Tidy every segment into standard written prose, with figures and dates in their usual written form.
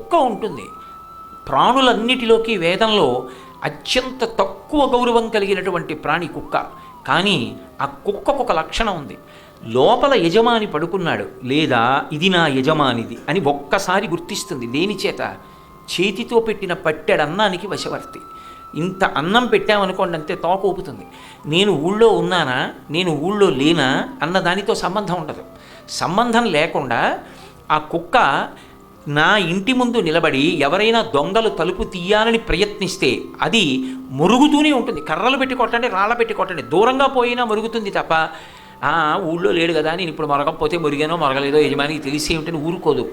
కుక్క ఉంటుంది. ప్రాణులన్నిటిలోకి వేదంలో అత్యంత తక్కువ గౌరవం కలిగినటువంటి ప్రాణి కుక్క. కానీ ఆ కుక్కకు ఒక లక్షణం ఉంది. లోపల యజమాని పడుకున్నాడు, లేదా ఇది నా యజమానిది అని ఒక్కసారి గుర్తిస్తుంది. దేని చేత? చేతితో పెట్టిన పట్టెడన్నానికి వశవర్తి. ఇంత అన్నం పెట్టామనుకోండి అంతే తోక ఊపుతుంది. నేను ఊళ్ళో ఉన్నానా, నేను ఊళ్ళో లేనా అన్న దానితో సంబంధం ఉండదు. సంబంధం లేకుండా ఆ కుక్క నా ఇంటి ముందు నిలబడి ఎవరైనా దొంగలు తలుపు తీయాలని ప్రయత్నిస్తే అది మురుగుతూనే ఉంటుంది. కర్రలు పెట్టి కొట్టండి, రాళ్ళ పెట్టి కొట్టండి, దూరంగా పోయినా మురుగుతుంది తప్ప ఊళ్ళో లేడు కదా నేను ఇప్పుడు మరగకపోతే మురిగానో మరగలేదో యజమానికి తెలిసే ఉంటేనే ఊరుకోదు.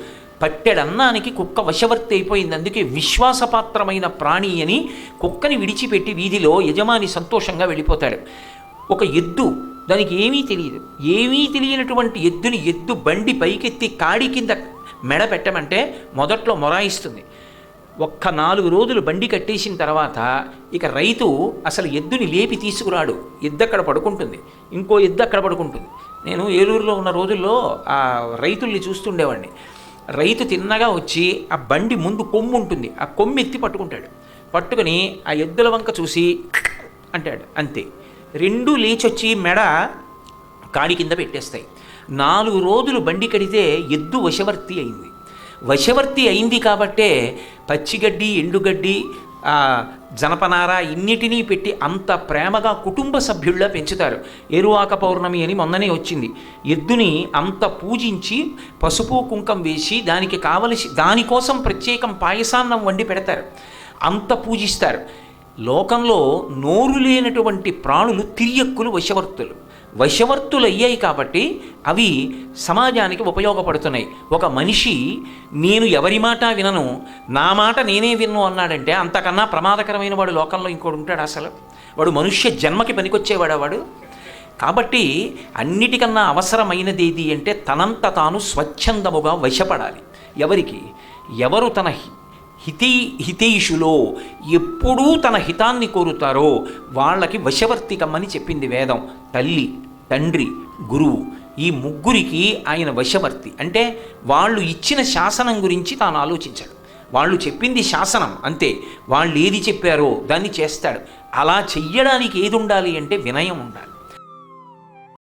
పట్టెడన్నానికి కుక్క వశవర్తి అయిపోయింది. అందుకే విశ్వాసపాత్రమైన ప్రాణి అని కుక్కని విడిచిపెట్టి వీధిలో యజమాని సంతోషంగా వెళ్ళిపోతాడు. ఒక ఎద్దు, దానికి ఏమీ తెలియదు. ఏమీ తెలియనటువంటి ఎద్దుని ఎద్దు బండి పైకెత్తి కాడి కింద మెడ పెట్టమంటే మొదట్లో మొరాయిస్తుంది. ఒక్క 4 రోజులు బండి కట్టేసిన తర్వాత ఇక రైతు అసలు ఎద్దుని లేపి తీసుకురాడు. ఎద్దు అక్కడ పడుకుంటుంది, ఇంకో ఎద్దు అక్కడ పడుకుంటుంది. నేను ఏలూరులో ఉన్న రోజుల్లో ఆ రైతుల్ని చూస్తుండేవాడిని. రైతు తిన్నగా వచ్చి ఆ బండి ముందు కొమ్ము ఉంటుంది, ఆ కొమ్ము ఎత్తి పట్టుకుంటాడు. పట్టుకుని ఆ ఎద్దుల వంక చూసి అంటాడు, అంతే. రెండూ లేచొచ్చి మెడ కాడి కింద పెట్టేస్తాయి. 4 రోజులు బండి కడితే ఎద్దు వశవర్తి అయింది. వశవర్తి అయింది కాబట్టే పచ్చిగడ్డి, ఎండుగడ్డి, జనపనార ఇన్నిటినీ పెట్టి అంత ప్రేమగా కుటుంబ సభ్యుల్లా పెంచుతారు. ఏరువాక పౌర్ణమి అని మొన్ననే వచ్చింది. ఎద్దుని అంత పూజించి పసుపు కుంకం వేసి దానికోసం ప్రత్యేకం పాయసాన్నం వండి పెడతారు. అంత పూజిస్తారు. లోకంలో నోరు లేనటువంటి ప్రాణులు తిర్యక్కులు, వశవర్తులు అయ్యాయి కాబట్టి అవి సమాజానికి ఉపయోగపడుతున్నాయి. ఒక మనిషి నేను ఎవరి మాట వినను, నా మాట నేనే విన్ను అన్నాడంటే అంతకన్నా ప్రమాదకరమైన వాడు లోకంలో ఇంకోటి ఉంటాడు? అసలు వాడు మనుష్య జన్మకి పనికొచ్చేవాడు వాడు. కాబట్టి అన్నిటికన్నా అవసరమైనది ఏది అంటే తనంత తాను స్వచ్ఛందముగా వశపడాలి. ఎవరికి? ఎవరు తన హితైషులో ఎప్పుడూ తన హితాన్ని కోరుతారో వాళ్ళకి వశవర్తి కమ్మని చెప్పింది వేదం. తల్లి, తండ్రి, గురువు, ఈ ముగ్గురికి ఆయన వశవర్తి. అంటే వాళ్ళు ఇచ్చిన శాసనం గురించి తాను ఆలోచించాడు. వాళ్ళు చెప్పింది శాసనం అంతే, వాళ్ళు ఏది చెప్పారో దాన్ని చేస్తాడు. అలా చెయ్యడానికి ఏది ఉండాలి అంటే వినయం ఉండాలి.